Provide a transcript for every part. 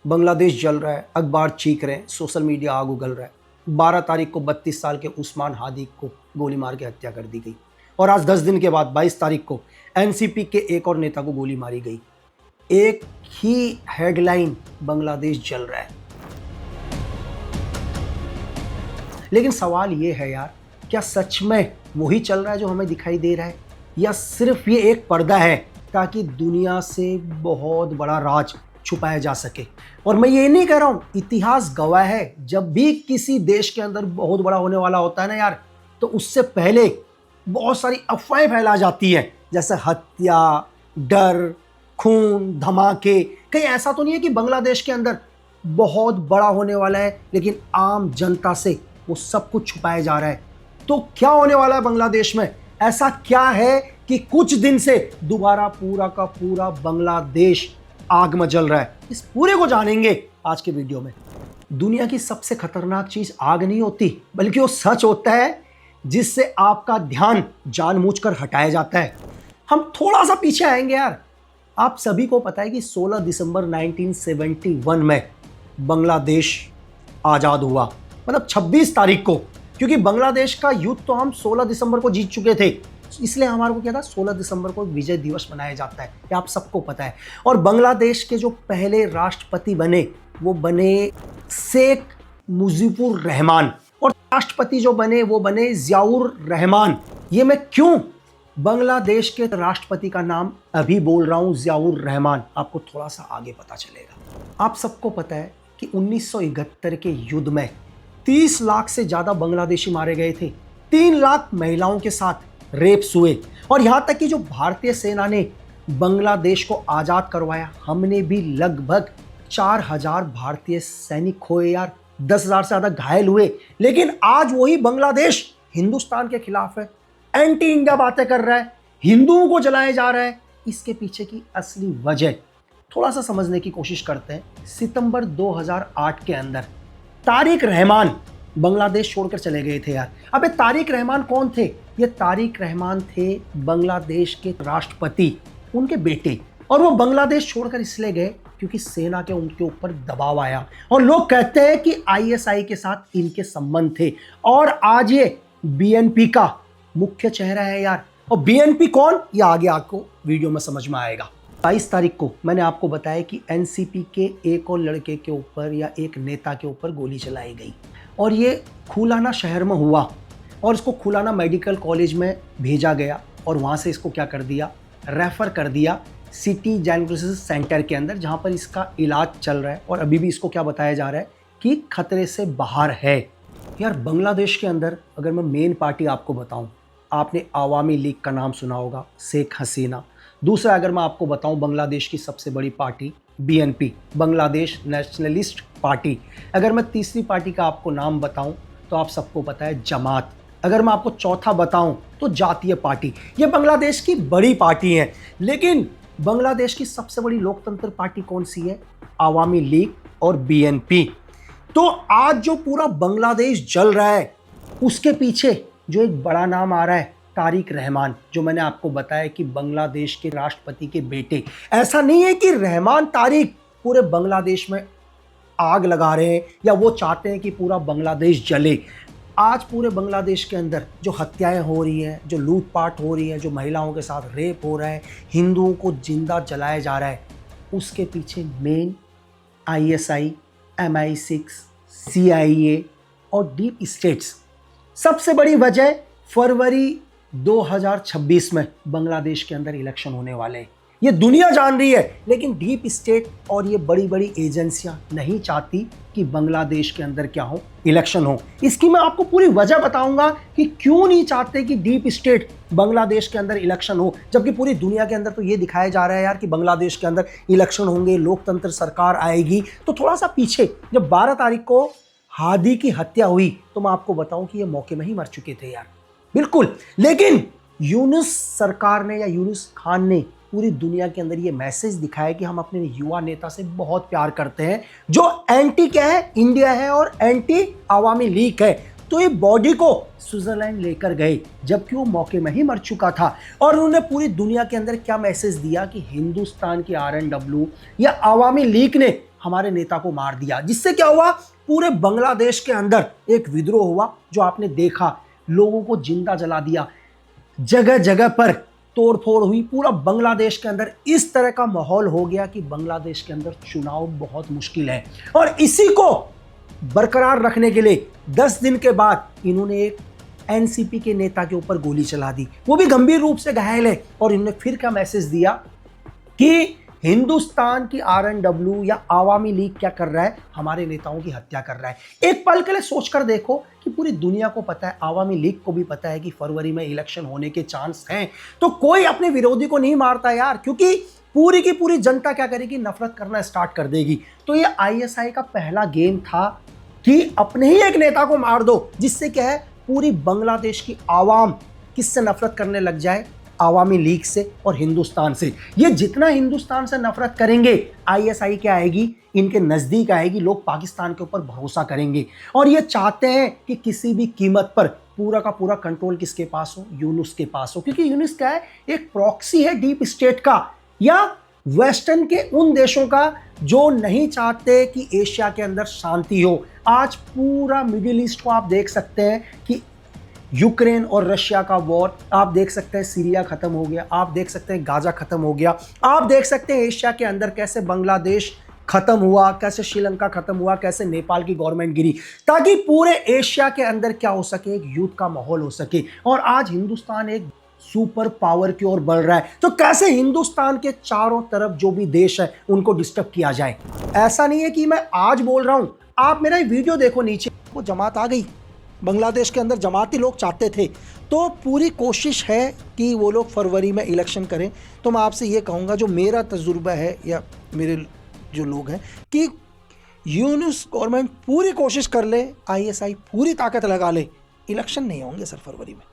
बांग्लादेश जल रहा है, अखबार चीख रहे हैं, सोशल मीडिया आग उगल रहा है। 12 तारीख को 32 साल के उस्मान हादी को गोली मार के हत्या कर दी गई और आज 10 दिन के बाद 22 तारीख को एनसीपी के एक और नेता को गोली मारी गई। एक ही हेडलाइन, बांग्लादेश जल रहा है। लेकिन सवाल ये है यार, क्या सच में वही चल रहा है जो हमें दिखाई दे रहा है, या सिर्फ ये एक पर्दा है ताकि दुनिया से बहुत बड़ा राज छुपाया जा सके। और मैं ये नहीं कह रहा हूं, इतिहास गवाह है, जब भी किसी देश के अंदर बहुत बड़ा होने वाला होता है ना यार, तो उससे पहले बहुत सारी अफवाहें फैला जाती है, जैसे हत्या, डर, खून, धमाके। कहीं ऐसा तो नहीं है कि बांग्लादेश के अंदर बहुत बड़ा होने वाला है लेकिन आम जनता से वो सब कुछ छुपाया जा रहा है। तो क्या होने वाला है बांग्लादेश में? ऐसा क्या है कि कुछ दिन से दोबारा पूरा का पूरा बांग्लादेश आग में जल रहा है? इस पूरे को जानेंगे आज के वीडियो में। दुनिया की सबसे खतरनाक चीज आग नहीं होती, बल्कि वो सच होता है जिससे आपका ध्यान जानबूझकर हटाया जाता है। हम थोड़ा सा पीछे आएंगे यार। आप सभी को पता है कि 16 दिसंबर 1971 में बांग्लादेश आजाद हुआ, मतलब 26 तारीख को, क्योंकि बांग्लादेश का युद्ध तो हम 16 दिसंबर को जीत चुके थे, इसलिए हमारे को क्या था, 16 दिसंबर को विजय दिवस मनाया जाता है, ये आप सबको पता है। और बांग्लादेश के जो पहले राष्ट्रपति बने वो बने शेख मुजीबुर रहमान, और राष्ट्रपति जो बने वो बने जियाउर रहमान। ये मैं क्यों बांग्लादेश के राष्ट्रपति का नाम अभी बोल रहा हूं, जियाउर रहमान, आपको थोड़ा सा आगे पता चलेगा। आप सबको पता है कि 1971 के युद्ध में 30 लाख से ज्यादा बांग्लादेशी मारे गए थे। 3 लाख महिलाओं के साथ रेप्स हुए, और यहां तक कि जो भारतीय सेना ने बांग्लादेश को आजाद करवाया, हमने भी लगभग 4000 भारतीय सैनिक खोए यार, 10,000 से ज्यादा घायल हुए। लेकिन आज वही बांग्लादेश हिंदुस्तान के खिलाफ है, एंटी इंडिया बातें कर रहा है, हिंदुओं को जलाया जा रहा है। इसके पीछे की असली वजह थोड़ा सा समझने की कोशिश करते हैं। सितंबर 2008 के अंदर तारिक रहमान बांग्लादेश छोड़कर चले गए थे यार। अबे तारिक रहमान कौन थे? ये तारिक रहमान थे बांग्लादेश के राष्ट्रपति, उनके बेटे। और वो बांग्लादेश छोड़कर इसलिए गए क्योंकि सेना के उनके ऊपर दबाव आया, और लोग कहते हैं कि आईएसआई के साथ इनके संबंध थे। और आज ये बीएनपी का मुख्य चेहरा है यार। और बीएनपी कौन, ये आगे आपको वीडियो में समझ में आएगा। 22 तारीख को मैंने आपको बताया कि एनसीपी के एक और लड़के के ऊपर या एक नेता के ऊपर गोली चलाई गई, और ये खुलाना शहर में हुआ, और इसको खुलाना मेडिकल कॉलेज में भेजा गया, और वहाँ से इसको क्या कर दिया, रेफर कर दिया सिटी डायग्नोसिस सेंटर के अंदर, जहाँ पर इसका इलाज चल रहा है। और अभी भी इसको क्या बताया जा रहा है कि खतरे से बाहर है। यार बांग्लादेश के अंदर अगर मैं मेन पार्टी आपको बताऊँ, आपने आवामी लीग का नाम सुना होगा, शेख हसीना। दूसरा अगर मैं आपको बताऊं, बांग्लादेश की सबसे बड़ी party BNP, Bangladesh nationalist party. अगर मैं तीसरी पार्टी का आपको नाम बताऊं तो आप सबको पता है जमात। अगर मैं आपको चौथा बताऊं तो जातीय पार्टी। ये बांग्लादेश की बड़ी पार्टी है। लेकिन बांग्लादेश की सबसे बड़ी लोकतंत्र पार्टी कौन सी है? आवामी लीग और बीएनपी। तो आज जो पूरा बांग्लादेश जल रहा है, उसके पीछे जो एक बड़ा नाम आ रहा है, तारिक रहमान, जो मैंने आपको बताया कि बांग्लादेश के राष्ट्रपति के बेटे। ऐसा नहीं है कि रहमान तारिक पूरे बांग्लादेश में आग लगा रहे हैं या वो चाहते हैं कि पूरा बांग्लादेश जले। आज पूरे बांग्लादेश के अंदर जो हत्याएं हो रही हैं, जो लूटपाट हो रही है, जो महिलाओं के साथ रेप हो रहा है, हिंदुओं को जिंदा जलाया जा रहा है, उसके पीछे मेन आईएसआई, MI6, CIA और डीप स्टेट्स। सबसे बड़ी वजह, फरवरी 2026 में बांग्लादेश के अंदर इलेक्शन होने वाले हैं। ये दुनिया जान रही है, लेकिन डीप स्टेट और ये बड़ी बड़ी एजेंसियां नहीं चाहती कि बांग्लादेश के अंदर क्या हो, इलेक्शन हो। इसकी मैं आपको पूरी वजह बताऊंगा कि क्यों नहीं चाहते कि डीप स्टेट बांग्लादेश के अंदर इलेक्शन हो, जबकि पूरी दुनिया के अंदर तो ये दिखाया जा रहा है यार कि बांग्लादेश के अंदर इलेक्शन होंगे, लोकतंत्र सरकार आएगी। तो थोड़ा सा पीछे, जब 12 तारीख को हादी की हत्या हुई तो मैं आपको बताऊं कि ये मौके में ही मर चुके थे यार, बिल्कुल। लेकिन यूनुस सरकार ने या यूनुस खान ने पूरी दुनिया के अंदर ये मैसेज दिखाया कि हम अपने युवा नेता से बहुत प्यार करते हैं, जो एंटी क्या है, इंडिया है और एंटी आवामी लीग है। तो ये बॉडी को स्विट्जरलैंड लेकर गए, जबकि वो मौके में ही मर चुका था। और उन्होंने पूरी दुनिया के अंदर क्या मैसेज दिया कि हिंदुस्तान की RNW या आवामी लीग ने हमारे नेता को मार दिया, जिससे क्या हुआ, पूरे बांग्लादेश के अंदर एक विद्रोह हुआ जो आपने देखा, लोगों को जिंदा जला दिया, जगह जगह पर तोड़फोड़ हुई, पूरा बांग्लादेश के अंदर इस तरह का माहौल हो गया कि बांग्लादेश के अंदर चुनाव बहुत मुश्किल है। और इसी को बरकरार रखने के लिए 10 दिन के बाद इन्होंने एक एनसीपी के नेता के ऊपर गोली चला दी, वो भी गंभीर रूप से घायल है। और इन्होंने फिर क्या मैसेज दिया कि हिंदुस्तान की आरएनडब्ल्यू या आवामी लीग क्या कर रहा है, हमारे नेताओं की हत्या कर रहा है। एक पल के लिए सोचकर देखो कि पूरी दुनिया को पता है, आवामी लीग को भी पता है कि फरवरी में इलेक्शन होने के चांस हैं, तो कोई अपने विरोधी को नहीं मारता यार, क्योंकि पूरी की पूरी जनता क्या करेगी, नफरत करना स्टार्ट कर देगी। तो ये आईएसआई का पहला गेम था कि अपने ही एक नेता को मार दो, जिससे क्या है, पूरी बांग्लादेश की आवाम किससे नफरत करने लग जाए, आवामी लीग से और हिंदुस्तान से। ये जितना हिंदुस्तान से नफरत करेंगे, आईएसआई क्या आएगी, इनके नजदीक आएगी, लोग पाकिस्तान के ऊपर भरोसा करेंगे। और ये चाहते हैं कि किसी भी कीमत पर पूरा का पूरा कंट्रोल किसके पास हो, यूनुस के पास हो, क्योंकि यूनुस क्या है, एक प्रॉक्सी है डीप स्टेट का या वेस्टर्न के उन देशों का जो नहीं चाहते कि एशिया के अंदर शांति हो। आज पूरा मिडिल ईस्ट को आप देख सकते हैं कि यूक्रेन और रशिया का वॉर, आप देख सकते हैं सीरिया खत्म हो गया, आप देख सकते हैं गाजा खत्म हो गया, आप देख सकते हैं एशिया के अंदर कैसे बांग्लादेश खत्म हुआ, कैसे श्रीलंका खत्म हुआ, कैसे नेपाल की गवर्नमेंट गिरी, ताकि पूरे एशिया के अंदर क्या हो सके, एक युद्ध का माहौल हो सके। और आज हिंदुस्तान एक सुपर पावर की ओर बढ़ रहा है, तो कैसे हिंदुस्तान के चारों तरफ जो भी देश है उनको डिस्टर्ब किया जाए। ऐसा नहीं है कि मैं आज बोल रहा हूं, आप मेरा वीडियो देखो, नीचे वो जमात आ गई, बांग्लादेश के अंदर जमाती लोग चाहते थे, तो पूरी कोशिश है कि वो लोग फरवरी में इलेक्शन करें। तो मैं आपसे ये कहूँगा, जो मेरा तजुर्बा है या मेरे जो लोग हैं, कि यूनुस गवर्नमेंट पूरी कोशिश कर ले, आईएसआई पूरी ताकत लगा ले, इलेक्शन नहीं होंगे सर फरवरी में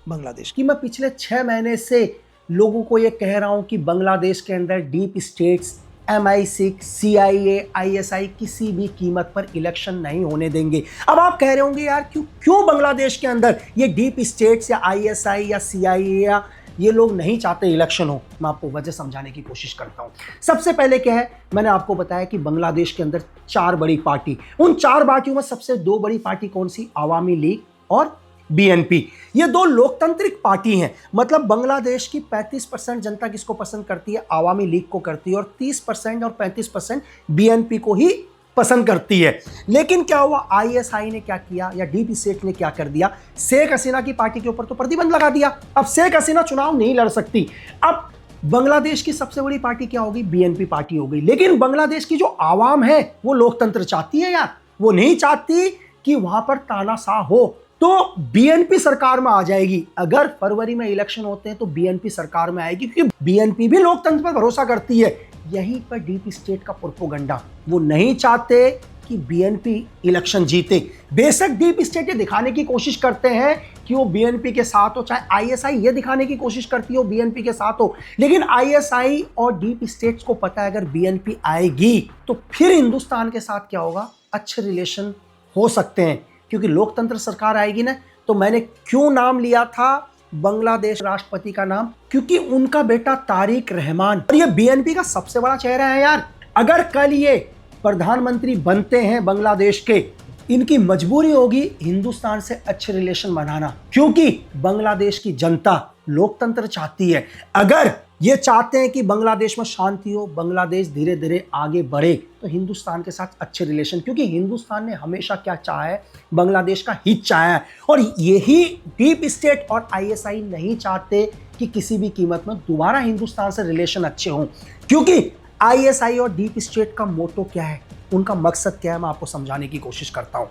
बांग्लादेश की। मैं पिछले 6 महीने से लोगों को ये कह रहा हूँ कि बांग्लादेश के अंदर deep states, MI6, CIA, ISI किसी भी कीमत पर इलेक्शन नहीं होने देंगे। अब आप कह रहे होंगे यार क्यों बांग्लादेश के अंदर ये डीप स्टेट्स या ISI या CIA या ये लोग नहीं चाहते इलेक्शन हो। मैं आपको वजह समझाने की कोशिश करता हूं। सबसे पहले क्या है, मैंने आपको बताया कि बांग्लादेश के अंदर 4 बड़ी पार्टी, उन 4 पार्टियों में सबसे 2 बड़ी पार्टी कौन सी, आवामी लीग और BNP। ये 2 लोकतांत्रिक पार्टी हैं। मतलब बांग्लादेश की 35% जनता किसको पसंद करती है, आवामी लीग को करती है, और 30% और 35% BNP को ही पसंद करती है। लेकिन क्या हुआ, ISI ने क्या किया या डीप स्टेट ने क्या कर दिया, शेख हसीना की पार्टी के ऊपर तो प्रतिबंध लगा दिया। अब शेख हसीना चुनाव नहीं लड़ सकती। अब बांग्लादेश की सबसे बड़ी पार्टी क्या होगी, BNP पार्टी हो गई। लेकिन बांग्लादेश की जो आवाम है वो लोकतंत्र चाहती है यार, वो नहीं चाहती कि वहां पर तानाशाह हो, तो BNP सरकार में आ जाएगी। अगर फरवरी में इलेक्शन होते हैं तो BNP सरकार में आएगी, क्योंकि BNP भी लोकतंत्र पर भरोसा करती है। यहीं पर डीप स्टेट का प्रोपोगंडा, वो नहीं चाहते कि BNP इलेक्शन जीते। बेशक डीप स्टेट ये दिखाने की कोशिश करते हैं कि वो BNP के साथ हो, चाहे ISI ये दिखाने की कोशिश करती हो BNP के साथ हो, लेकिन ISI और डीप स्टेट्स को पता है अगर BNP आएगी तो फिर हिंदुस्तान के साथ क्या होगा, अच्छे रिलेशन हो सकते हैं, क्योंकि लोकतंत्र सरकार आएगी ना। तो मैंने क्यों नाम लिया था बांग्लादेश राष्ट्रपति का नाम, क्योंकि उनका बेटा तारिक रहमान, और ये BNP का सबसे बड़ा चेहरा है यार। अगर कल ये प्रधानमंत्री बनते हैं बांग्लादेश के, इनकी मजबूरी होगी हिंदुस्तान से अच्छे रिलेशन बनाना, क्योंकि बांग्लादेश की जनता लोकतंत्र चाहती है। अगर ये चाहते हैं कि बांग्लादेश में शांति हो, बांग्लादेश धीरे धीरे आगे बढ़े, तो हिंदुस्तान के साथ अच्छे रिलेशन, क्योंकि हिंदुस्तान ने हमेशा क्या चाहा है, बांग्लादेश का हित चाहा है। और यही डीप स्टेट और ISI नहीं चाहते कि किसी भी कीमत में दोबारा हिंदुस्तान से रिलेशन अच्छे हों, क्योंकि ISI और डीप स्टेट का मोटो क्या है, उनका मकसद क्या है, मैं आपको समझाने की कोशिश करता हूं।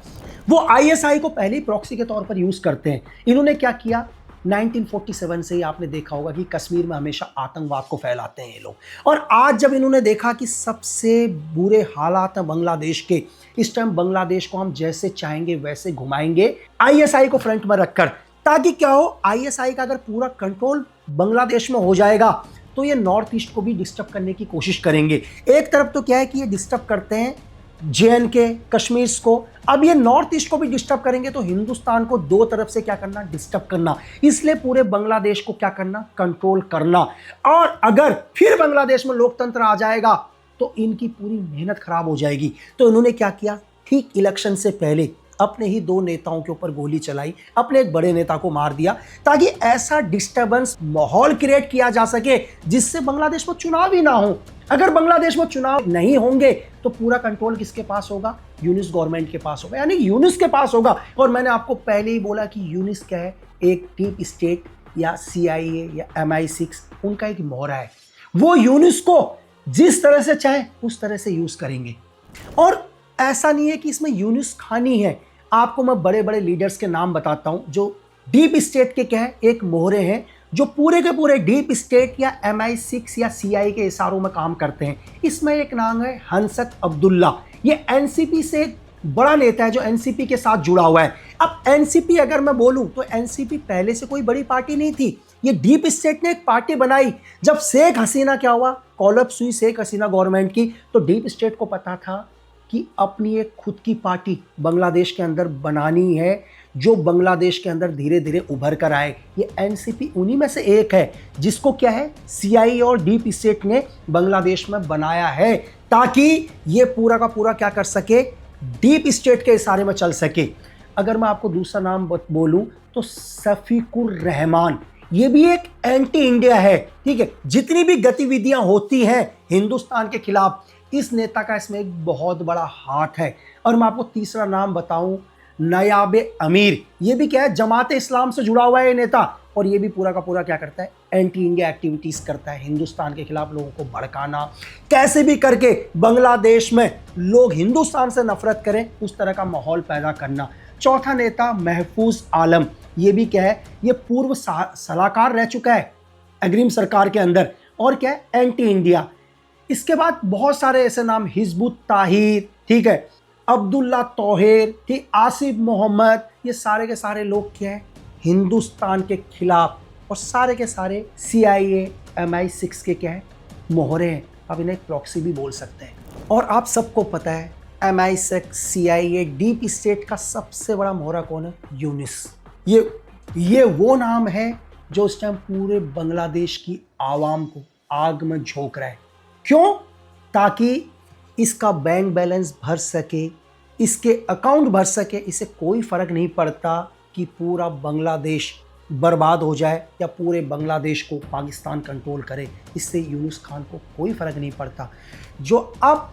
वो ISI को पहले ही प्रॉक्सी के तौर पर यूज करते हैं। इन्होंने क्या किया, 1947 से ही आपने देखा होगा कि कश्मीर में हमेशा आतंकवाद को फैलाते हैं ये लोग। और आज जब इन्होंने देखा कि सबसे बुरे हालात हैं बांग्लादेश के, इस टाइम बांग्लादेश को हम जैसे चाहेंगे वैसे घुमाएंगे ISI को फ्रंट में रखकर, ताकि क्या हो, ISI का अगर पूरा कंट्रोल बांग्लादेश में हो जाएगा तो ये नॉर्थ ईस्ट को भी डिस्टर्ब करने की कोशिश करेंगे। एक तरफ तो क्या है कि ये डिस्टर्ब करते हैं JNK कश्मीर को, अब ये नॉर्थ ईस्ट को भी डिस्टर्ब करेंगे, तो हिंदुस्तान को 2 तरफ से क्या करना, डिस्टर्ब करना। इसलिए पूरे बांग्लादेश को क्या करना, कंट्रोल करना। और अगर फिर बांग्लादेश में लोकतंत्र आ जाएगा तो इनकी पूरी मेहनत खराब हो जाएगी। तो इन्होंने क्या किया, ठीक इलेक्शन से पहले अपने ही 2 नेताओं के ऊपर गोली चलाई, अपने एक बड़े नेता को मार दिया, ताकि ऐसा डिस्टर्बेंस माहौल क्रिएट किया जा सके जिससे बांग्लादेश में चुनाव ही ना हो। अगर बांग्लादेश में चुनाव नहीं होंगे तो पूरा कंट्रोल किसके पास होगा, यूनिस गवर्नमेंट के पास होगा, यानी यूनिस के पास होगा। और मैंने आपको पहले ही बोला कि यूनिस क्या है, एक डीप स्टेट या CIA या MI6 उनका एक मोहरा है। वो यूनिस को जिस तरह से चाहे उस तरह से यूज करेंगे। और ऐसा नहीं है कि इसमें यूनिस खानी है, आपको मैं बड़े बड़े लीडर्स के नाम बताता हूं जो डीप स्टेट के क्या है, एक मोहरे हैं जो पूरे के पूरे डीप स्टेट या MI6 या CIA के इशारों में काम करते हैं। इसमें एक नाम है हंसत अब्दुल्ला। ये NCP से एक बड़ा नेता है जो NCP के साथ जुड़ा हुआ है। अब NCP अगर मैं बोलूं तो NCP पहले से कोई बड़ी पार्टी नहीं थी, ये डीप स्टेट ने एक पार्टी बनाई। जब शेख हसीना क्या हुआ, कोलैप्स हुई शेख हसीना गवर्नमेंट की, तो डीप स्टेट को पता था कि अपनी एक खुद की पार्टी बांग्लादेश के अंदर बनानी है जो बांग्लादेश के अंदर धीरे धीरे उभर कर आए। ये NCP उन्हीं में से एक है जिसको क्या है, CIA और डीप स्टेट ने बांग्लादेश में बनाया है ताकि ये पूरा का पूरा क्या कर सके, डीप स्टेट के इशारे में चल सके। अगर मैं आपको दूसरा नाम बोलूं तो शफीकुर रहमान, ये भी एक एंटी इंडिया है, ठीक है। जितनी भी गतिविधियां होती हैं हिंदुस्तान के खिलाफ, इस नेता का इसमें एक बहुत बड़ा हाथ है। और मैं आपको तीसरा नाम बताऊं, नयाबे अमीर, ये भी क्या है, जमात इस्लाम से जुड़ा हुआ है ये नेता, और ये भी पूरा का पूरा क्या करता है, एंटी इंडिया एक्टिविटीज करता है, हिंदुस्तान के खिलाफ लोगों को भड़काना, कैसे भी करके बांग्लादेश में लोग हिंदुस्तान से नफरत करें उस तरह का माहौल पैदा करना। चौथा नेता महफूज आलम, ये भी क्या है, ये पूर्व सलाहकार रह चुका है अग्रिम सरकार के अंदर, और क्या है, एंटी इंडिया। इसके बाद बहुत सारे ऐसे नाम, हिजबुत ताहिर, ठीक है, अब्दुल्ला तोहेर, ठीक, आसिफ मोहम्मद, ये सारे के सारे लोग क्या है, हिंदुस्तान के खिलाफ, और सारे के सारे CIA MI6 के क्या है, मोहरे हैं। आप इन्हें प्रॉक्सी भी बोल सकते हैं। और आप सबको पता है MI6 CIA डीप स्टेट का सबसे बड़ा मोहरा कौन है, यूनिस। ये वो नाम है जो इस टाइम पूरे बांग्लादेश की आवाम को आग में झोंक रहा है। क्यों? ताकि इसका बैंक बैलेंस भर सके, इसके अकाउंट भर सके। इसे कोई फर्क नहीं पड़ता कि पूरा बांग्लादेश बर्बाद हो जाए या पूरे बांग्लादेश को पाकिस्तान कंट्रोल करे, इससे यूनुस खान को कोई फर्क नहीं पड़ता। जो अब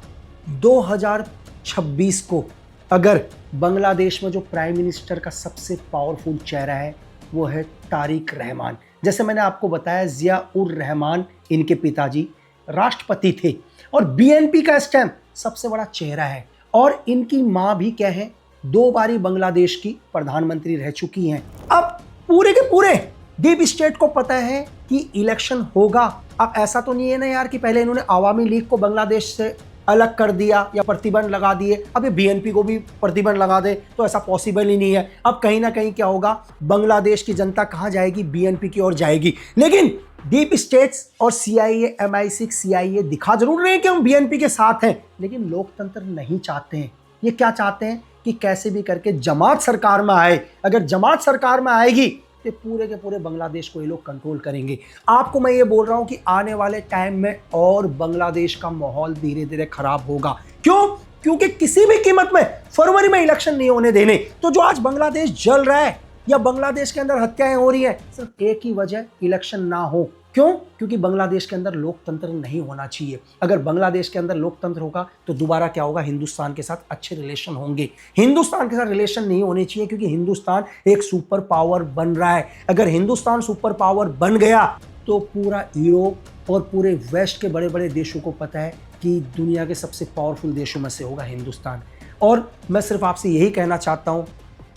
2026 को अगर बांग्लादेश में जो प्राइम मिनिस्टर का सबसे पावरफुल चेहरा है वो है तारिक रहमान। जैसे मैंने आपको बताया, जिया उर रहमान इनके पिताजी राष्ट्रपति थे और BNP का इस टाइम सबसे बड़ा चेहरा है। और इनकी मां भी क्या है, 2 बारी बांग्लादेश की प्रधानमंत्री रह चुकी हैं। अब पूरे के पूरे डीप स्टेट को पता है कि इलेक्शन होगा। अब ऐसा तो नहीं है ना यार कि पहले इन्होंने आवामी लीग को बांग्लादेश से अलग कर दिया या प्रतिबंध लगा दिए, अब ये BNP को भी प्रतिबंध लगा दे, तो ऐसा पॉसिबल ही नहीं है। अब कहीं ना कहीं क्या होगा, बांग्लादेश की जनता कहाँ जाएगी, BNP की ओर जाएगी। लेकिन डीप स्टेट्स और CIA MI6 CIA दिखा जरूर रहे हैं कि हम BNP के साथ हैं, लेकिन लोकतंत्र नहीं चाहते हैं। ये क्या चाहते हैं कि कैसे भी करके जमात सरकार में आए। अगर जमात सरकार में आएगी तो पूरे के पूरे बांग्लादेश को ये लोग कंट्रोल करेंगे। आपको मैं ये बोल रहा हूं कि आने वाले टाइम में और बांग्लादेश का माहौल धीरे धीरे खराब होगा। क्यों? क्योंकि किसी भी कीमत में फरवरी में इलेक्शन नहीं होने देने। तो जो आज बांग्लादेश जल रहा है या बांग्लादेश के अंदर हत्याएं हो रही हैं, सिर्फ एक ही वजह, इलेक्शन ना हो। क्यों? क्योंकि बांग्लादेश के अंदर लोकतंत्र नहीं होना चाहिए। अगर बांग्लादेश के अंदर लोकतंत्र होगा तो दोबारा क्या होगा, हिंदुस्तान के साथ अच्छे रिलेशन होंगे। हिंदुस्तान के साथ रिलेशन नहीं होने चाहिए क्योंकि हिंदुस्तान एक सुपर पावर बन रहा है। अगर हिंदुस्तान सुपर पावर बन गया तो पूरा यूरोप और पूरे वेस्ट के बड़े बड़े देशों को पता है कि दुनिया के सबसे पावरफुल देशों में से होगा हिंदुस्तान। और मैं सिर्फ आपसे यही कहना चाहता हूँ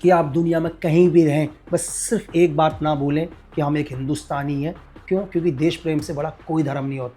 कि आप दुनिया में कहीं भी रहें, बस सिर्फ एक बात ना भूलें कि हम एक हिंदुस्तानी हैं। क्यों? क्योंकि देश प्रेम से बड़ा कोई धर्म नहीं होता।